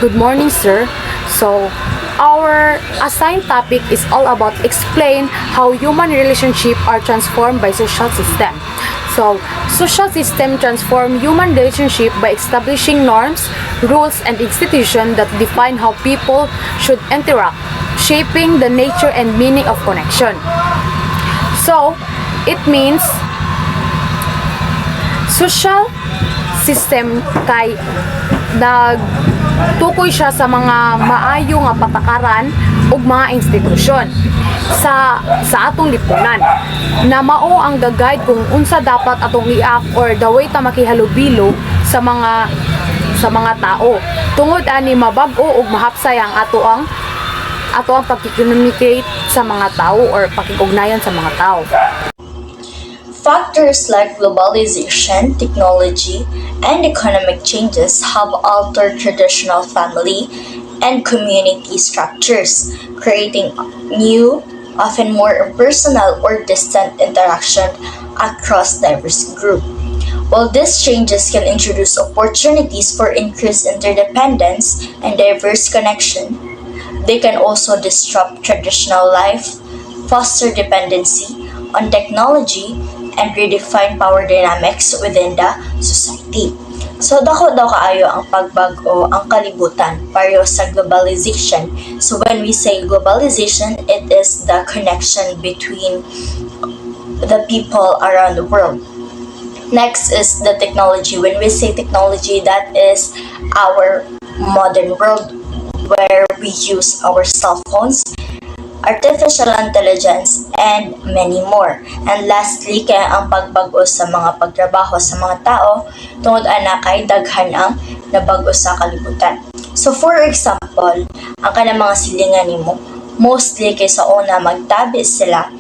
Good morning, sir. So, our assigned topic is all about explain how human relationships are transformed by social system. So, social system transform human relationship by establishing norms, rules, and institutions that define how people should interact, shaping the nature and meaning of connection. So, it means social system kay nagtukoy siya sa mga maayo nga patakaran ug mga institusyon sa atong lipunan na mao ang gagayad kung unsa dapat atong i-act or the way ta makihalubilo sa mga tao tungod ani mabag-o ug mahapsay ang ato ang pagki-communicate sa mga tao or pakikugnayan sa mga tao. Factors like globalization, technology, and economic changes have altered traditional family and community structures, creating new, often more impersonal or distant interaction across diverse groups. While these changes can introduce opportunities for increased interdependence and diverse connection, they can also disrupt traditional life, foster dependency on technology, and redefine power dynamics within the society. So dako daw kaayo ang pagbago ang kalibutan pareho sa globalization. So when we say globalization, it is the connection between the people around the world. Next is the technology. When we say technology, that is our modern world where we use our cell phones, artificial intelligence, and many more. And lastly, kaya ang pagbago sa mga pagtrabaho sa mga tao tungod ana kay daghan ang nabago sa kalibutan. So for example, ang kanang mga silingan nimo mostly kay sa una magtabi sila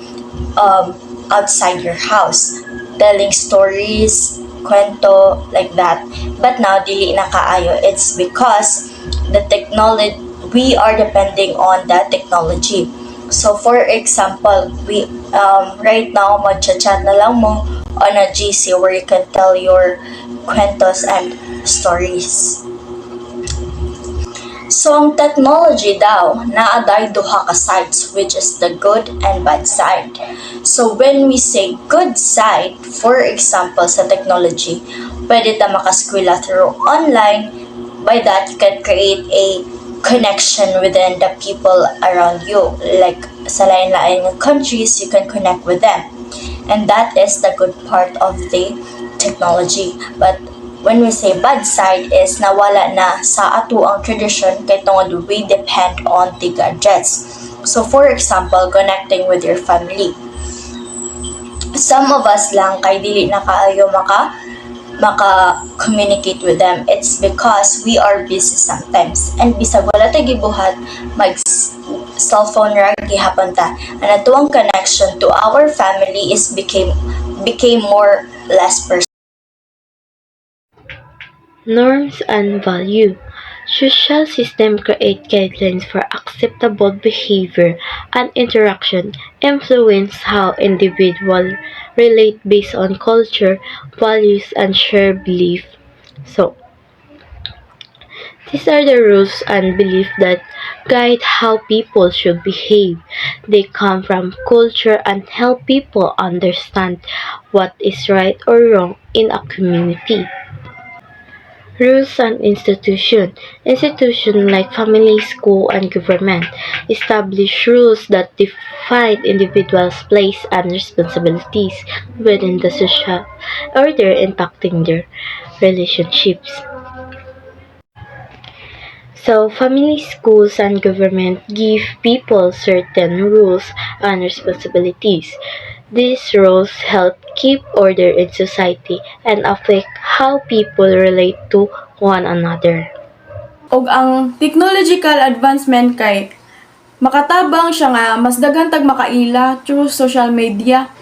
outside your house, telling stories, kwento like that. But now dili na kaayo. It's because the technology, we are depending on the technology. So for example, we right now magchat-chat na lang mo on a GC where you can tell your kwentos and stories. So ang technology daw naaday duha ka sides, which is the good and bad side. So when we say good side, for example sa technology, pwede ta makaskwela through online. By that you can create a connection within the people around you, like sa lain-lain countries you can connect with them, and that is the good part of the technology. But when we say bad side is nawala na sa ato ang tradition kay tungod we depend on the gadgets. So for example, connecting with your family, some of us lang kay dili na kaayo maka-communicate with them. It's because we are busy sometimes. And bisag wala tayo gibuhat, mag-cellphone ra gihapon ta. And atuang connection to our family is became more less personal. Norms and value. Social system create guidelines for acceptable behavior and interaction, influence how individuals relate based on culture, values, and shared belief. So, these are the rules and beliefs that guide how people should behave. They come from culture and help people understand what is right or wrong in a community. Rules and institutions. Institutions like family, school, and government establish rules that define individuals' place and responsibilities within the social order, impacting their relationships. So, family, schools, and government give people certain rules and responsibilities. These rules help keep order in society and affect how people relate to one another. Og ang technological advancement kay makatabang siya nga mas daghan tag makaila through social media,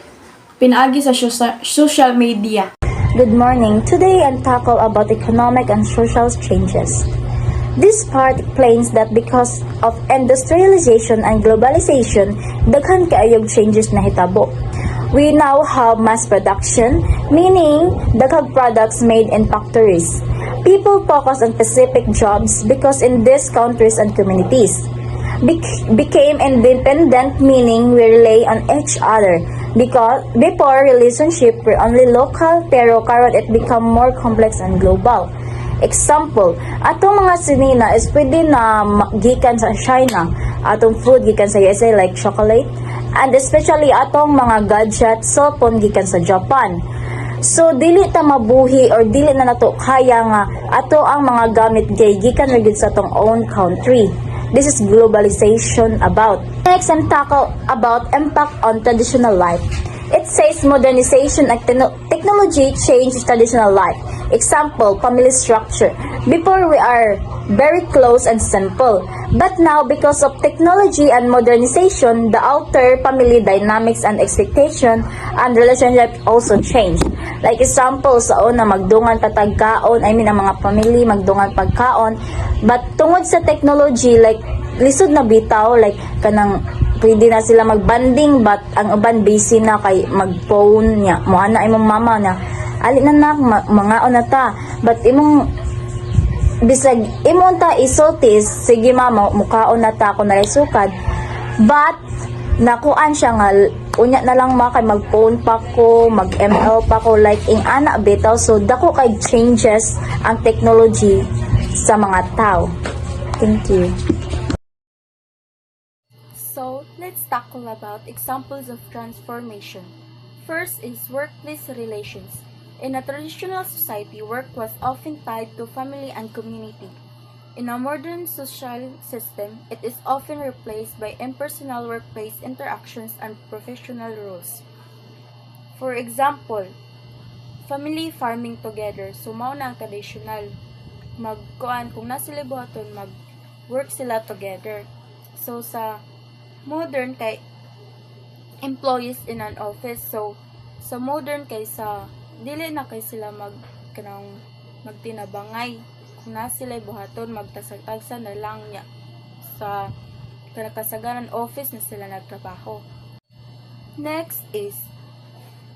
pinaagi sa social media. Good morning. Today I'll tackle about economic and social changes. This part explains that because of industrialization and globalization, daghan kaayog changes na hitabo. We now have mass production, meaning daghang products made in factories. People focus on specific jobs because in these countries and communities became independent, meaning we rely on each other. Because before relationship were only local, pero karon it become more complex and global. Example, atong mga sinina is pwede na gikan sa China, atong food gikan sa USA like chocolate, and especially atong mga gadgets, cellphone gikan sa Japan. So dili ta mabuhi or dili na nato kaya nga ato ang mga gamit kay gikan ra gyud sa atong own country. This is globalization about. Next, and tackle about impact on traditional life. It says modernization and technology change traditional life. Example, family structure. Before we are very close and simple. But now, because of technology and modernization, the outer family dynamics and expectation and relationship also change. Like example, sa una magdungan patagkaon, ang mga family magdungan pagkaon. But tungod sa technology, like lisod na bitaw, like kanang pwede na sila magbanding, but ang uban busy na kay magphone niya mo ana imong mama na ali na nak mga ta, but imong bisag imong ta isultis, sige mama mukaon na ta ako na sukad, but nakuan siya nga unya na lang kay mag-phone pa ko, mag-ML pa ko, like ing ana bitaw. So dako kay changes ang technology sa mga tao. Thank you. So, let's tackle about examples of transformation. First is workplace relations. In a traditional society, work was often tied to family and community. In a modern social system, it is often replaced by impersonal workplace interactions and professional roles. For example, family farming together. So, mao na ang traditional. Magkuan, kung na sila buhaton, mag-work sila together. So, sa modern kay employees in an office, so sa modern kay sa dili na kay sila magtinabangay, kung na sila buhaton magtasag-tagsa na lang niya sa kasagaran office na sila nagtrabaho. Next is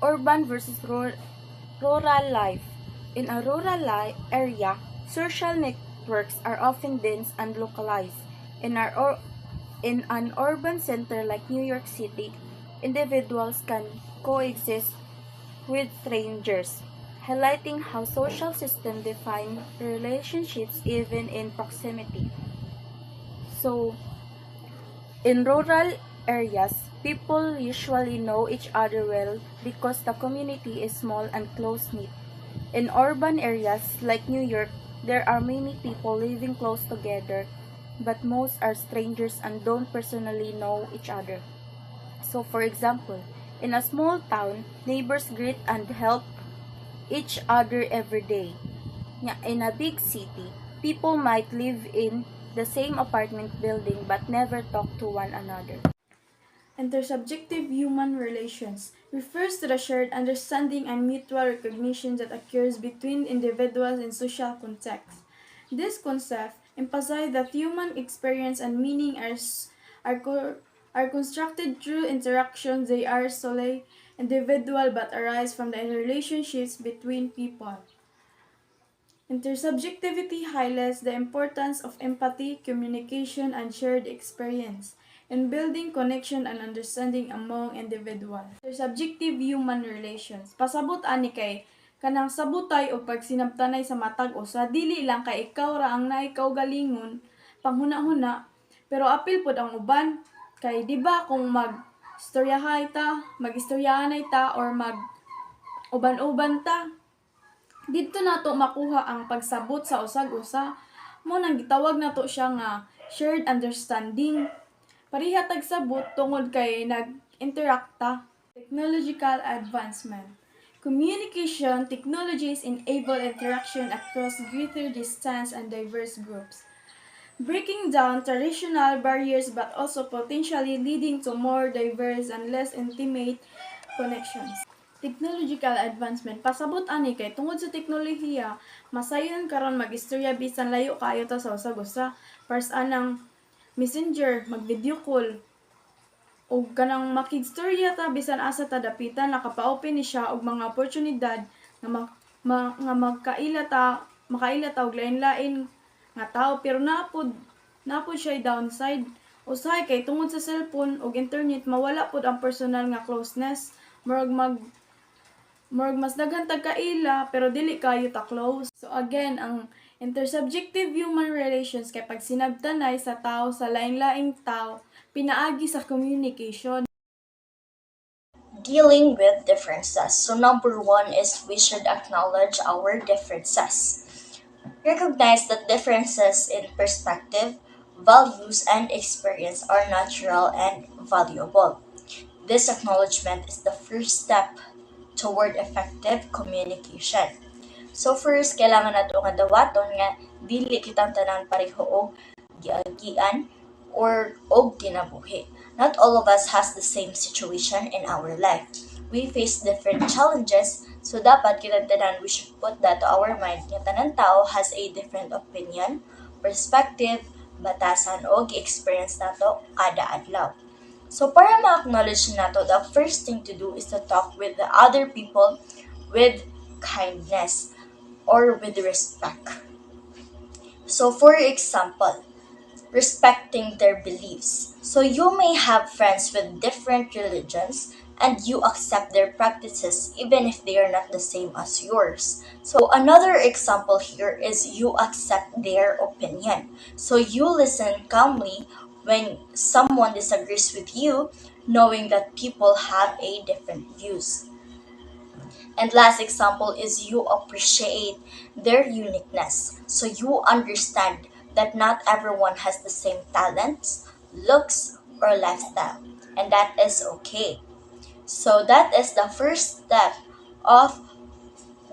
urban versus rural life. In a rural area, social networks are often dense and localized. In an urban center like New York City, individuals can coexist with strangers, highlighting how social systems define relationships even in proximity. So, in rural areas, people usually know each other well because the community is small and close-knit. In urban areas like New York, there are many people living close together, but most are strangers and don't personally know each other. So, for example, in a small town, neighbors greet and help each other every day. In a big city, people might live in the same apartment building but never talk to one another. Intersubjective human relations refers to the shared understanding and mutual recognition that occurs between individuals in social contexts. This concept emphasizes that human experience and meaning are constructed through interactions. They are solely individual but arise from the relationships between people. Intersubjectivity highlights the importance of empathy, communication, and shared experience in building connection and understanding among individuals. Intersubjective human relations. Pasabot ani kay kanang sabutay o pagsinabtanay sa matag o sa dili lang kay ikaw ra ang naikaw galingon panghuna-huna, pero apil pod ang uban kay di ba kung mag-istoryahan ta or mag uban-uban ta, dito nato makuha ang pagsabot sa usag-usa, mo nang gitawag nato siya nga shared understanding. Pareha tagsabot tungod kay nag-interakta. Technological advancement. Communication technologies enable interaction across greater distance and diverse groups, breaking down traditional barriers but also potentially leading to more diverse and less intimate connections. Technological advancement. Pasabot ani kay tungod sa teknolohiya, masayon karon mag-istorya bisan layo kaayo ta sa usag-usa. First anang messenger, mag-video call, ug kanang makigstorya ta bisan asa ta dapitan nakapaopen ni siya og mga oportunidad nga nga makaila ta og lain-lain nga tao pero napod siya downside. Usahay kay tungod sa cellphone ug internet mawala pod ang personal nga closeness. Murag mas daghan tag kaila pero dili kayo ta close. So again, ang intersubjective human relations kay pag sinabtanay sa tao sa lain-laing tao pinaagi sa communication. Dealing with differences. So number one is we should acknowledge our differences. Recognize that differences in perspective, values, and experience are natural and valuable. This acknowledgement is the first step toward effective communication. So first, kailangan nato nga dawaton nga dili kitang tanan pareho og giagian or og kinabuhi. Not all of us has the same situation in our life. We face different challenges, so dapat kitang tanan we should put that to our mind nga tanan tao has a different opinion, perspective, batasan o gi-experience nato kada adlaw. So para ma-acknowledge nato, the first thing to do is to talk with the other people with kindness or with respect. So for example, respecting their beliefs. So you may have friends with different religions and you accept their practices even if they are not the same as yours. So another example here is you accept their opinion. So you listen calmly when someone disagrees with you, knowing that people have a different views. And last example is you appreciate their uniqueness. So you understand that not everyone has the same talents, looks, or lifestyle. And that is okay. So that is the first step of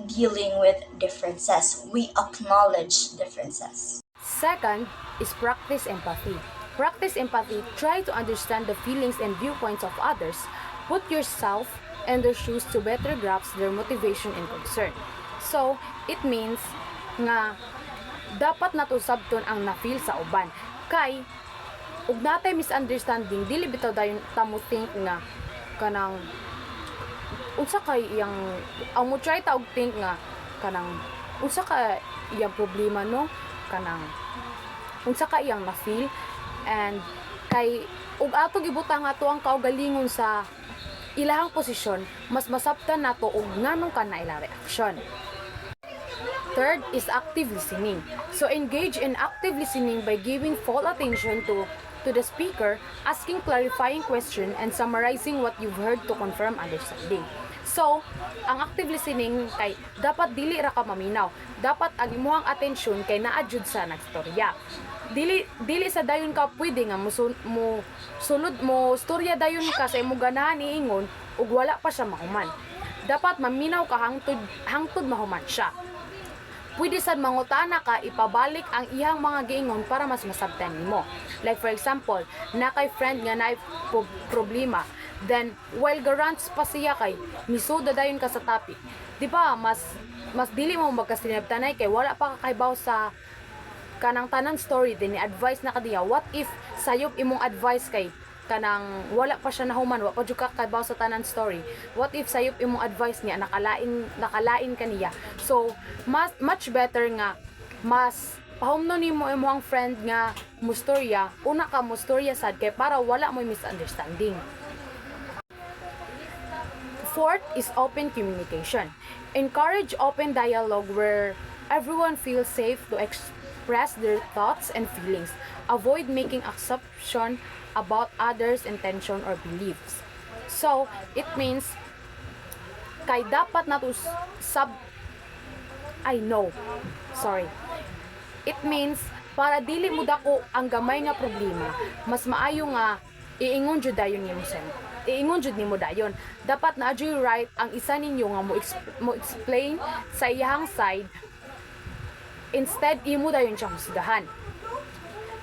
dealing with differences. We acknowledge differences. Second is practice empathy. Practice empathy, try to understand the feelings and viewpoints of others. Put yourself in their shoes to better grasp their motivation and concern. So, it means nga dapat nato sabton ang na-feel sa uban. Kay, ug natay misunderstanding, dili bitaw dayon tamo think nga kanang unsa kay iyang ang mo try ta og think nga kanang unsa ka iyang problema no kanang unsa ka iyang na-feel and kay ug ato gibutang ato ang kaugalingon sa ilahang posisyon mas masabtan nato og nganong kana ilang reaksyon. Third is active listening. So engage in active listening by giving full attention to the speaker, asking clarifying question, and summarizing what you've heard to confirm understanding. So, ang active listening kay dapat dili ra ka maminaw. Dapat ang imong atensyon kay naa jud sa nagstorya. Dili sa dayon ka pwede nga mo sulod mo storya dayon ka sa imong ganahan iingon ug wala pa siya mahuman. Dapat maminaw ka hangtod mahuman siya. Pwede sad mangutana ka ipabalik ang iyang mga giingon para mas masabtan nimo. Like for example, na kay friend nga naay problema, then while garants pa siya kay misuda dayon ka sa topic. Di ba mas dili mo magkasinabtanay kay wala pa ka kaybaw sa kanang tanan story din ni advice na kadiya. What if sayop imong advice kay kanang wala pa siya nahuman, wa pa jud ka kaybaw sa tanan story. What if sayop imong advice niya nakalain kaniya. So much better nga mas pahumno nimo imong friend nga mustorya, una ka mustorya sad kay para wala mo misunderstanding. Fourth is open communication. Encourage open dialogue where everyone feels safe to express their thoughts and feelings. Avoid making assumption about others' intention or beliefs. So, it means kay dapat nato It means para dili mo dako ang gamay nga problema, mas maayo nga iingon jud dayon nimo iingon jud nimo dayon. Dapat na adyo right ang isa ninyo nga mo explain sa iyang side, instead imo dayon siya husgahan.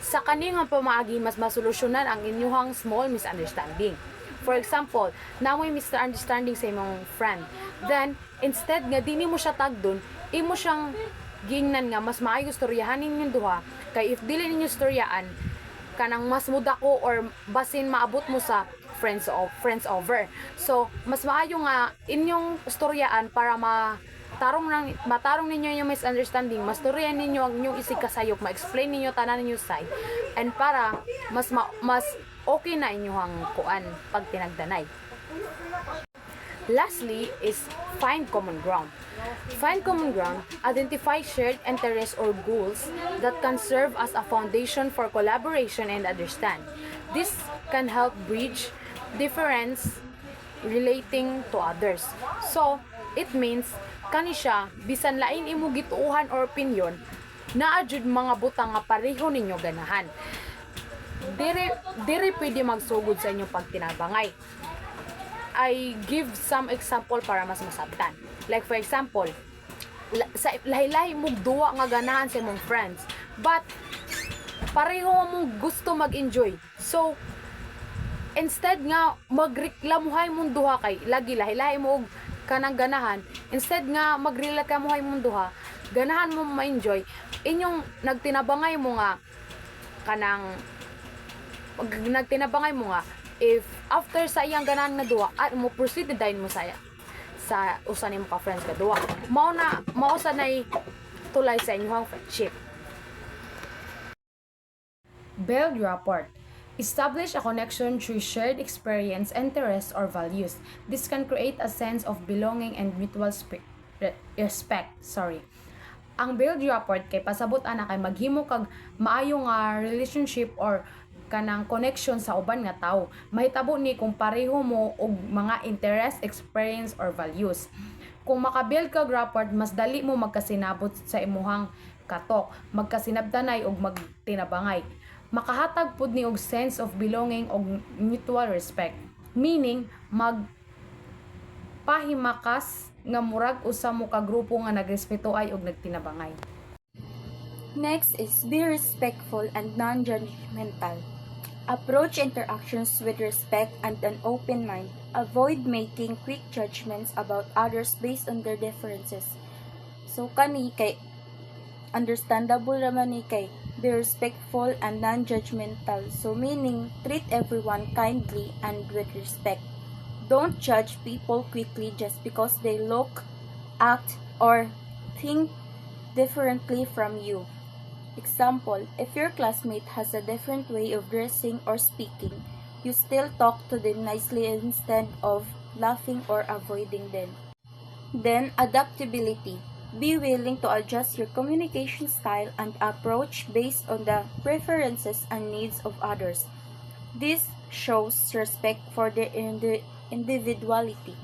Sa kani nga pamaagi mas masolusyonan ang inyong small misunderstanding. For example, namoy misunderstanding sa imong friend. Then, instead nga dili mo siya tagdon, imo siyang gingnan nga mas maayo storyahan ninyong duha. Kay if dili ninyo storyaan, kanang mas mudako or basin maabot mo sa friends over. So mas maayo nga inyong storyaan para matarong ninyo yung misunderstanding, mastoryan ninyo ang inyong isikasayop, ma-explain ninyo tanan ninyo side, and para mas okay na inyong kuan pag tinagdanay. Lastly is find common ground. Find common ground, identify shared interests or goals that can serve as a foundation for collaboration and understand. This can help bridge difference relating to others. So, it means kani siya bisan lain imo gituuhan or opinion, naa jud mga butang nga pareho ninyo ganahan. Diri pwede magsugod sa inyong pagtinabangay. I give some example para mas masabtan. Like for example, sa lahi-lahi mong duwa nga ganahan sa imong friends, but pareho mong gusto mag-enjoy. So, instead nga magreklamuhay mong duha kay lagi lahi-lahi mo og kanang ganahan, instead nga magreklamuhay mong duha, ganahan mo ma-enjoy, inyong nagtinabangay mo nga nagtinabangay mo nga if after sa iyang ganahan na duha at mo proceed din mo sa usa nimo ka friends ka duha, mao sa nay tulay sa inyong friendship. Build rapport. Establish a connection through shared experience, interests, or values. This can create a sense of belonging and mutual respect. Ang build rapport kay pasabot ana kay maghimo kag maayo nga relationship or kanang connection sa uban nga tawo. Mahitabo ni kung pareho mo og mga interest, experience, or values. Kung makabuild kag rapport, mas dali mo magkasinabot sa imuhang katok, magkasinabtanay og magtinabangay. Makahatag pud ni og sense of belonging og mutual respect. Meaning, magpahimakas nga murag usa mo ka grupo nga nagrespetuay og nagtinabangay. Next is be respectful and non-judgmental. Approach interactions with respect and an open mind. Avoid making quick judgments about others based on their differences. So kani kay understandable naman ni kay be respectful and non-judgmental. So meaning treat everyone kindly and with respect. Don't judge people quickly just because they look, act, or think differently from you. Example, if your classmate has a different way of dressing or speaking, you still talk to them nicely instead of laughing or avoiding them. Then, adaptability. Be willing to adjust your communication style and approach based on the preferences and needs of others. This shows respect for their individuality.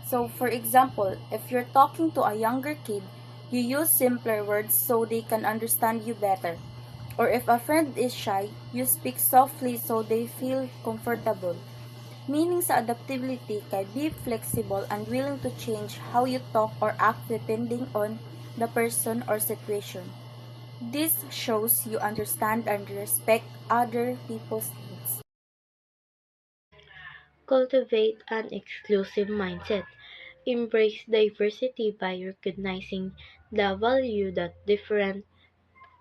So, for example, if you're talking to a younger kid, you use simpler words so they can understand you better. Or if a friend is shy, you speak softly so they feel comfortable. Meaning sa adaptability kay be flexible and willing to change how you talk or act depending on the person or situation. This shows you understand and respect other people's needs. Cultivate an inclusive mindset. Embrace diversity by recognizing the value that different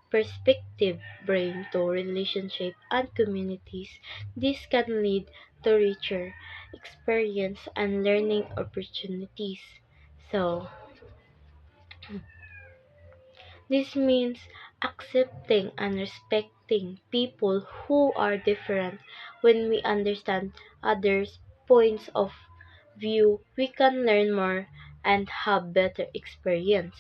perspectives bring to relationships and communities. This can lead to richer experience and learning opportunities. So, this means accepting and respecting people who are different. When we understand others' points of view, we can learn more and have better experience.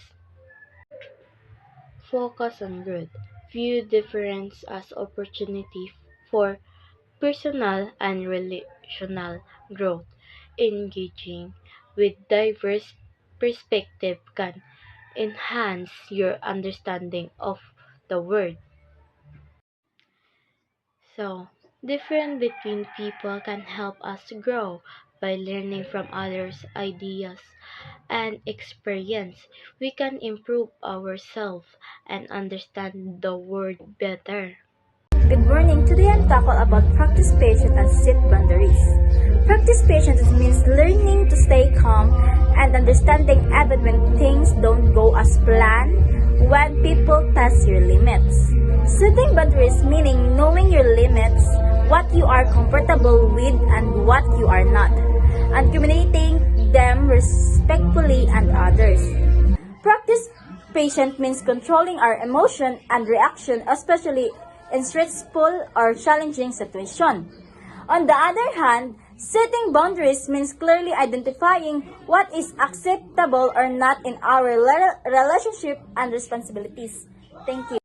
Focus on growth. View difference as opportunity for personal and relational growth. Engaging with diverse perspective can enhance your understanding of the world. So, difference between people can help us grow by learning from others' ideas and experience. We can improve ourselves and understand the world better. Good morning. Today I'm tackle about practice patience and set boundaries. Practice patience means learning to stay calm and understanding even when things don't go as planned when people test your limits. Setting boundaries meaning knowing your limits, what you are comfortable with and what you are not, and communicating them respectfully and others. Practice patience means controlling our emotion and reaction, especially in stressful or challenging situations. On the other hand, setting boundaries means clearly identifying what is acceptable or not in our relationship and responsibilities. Thank you.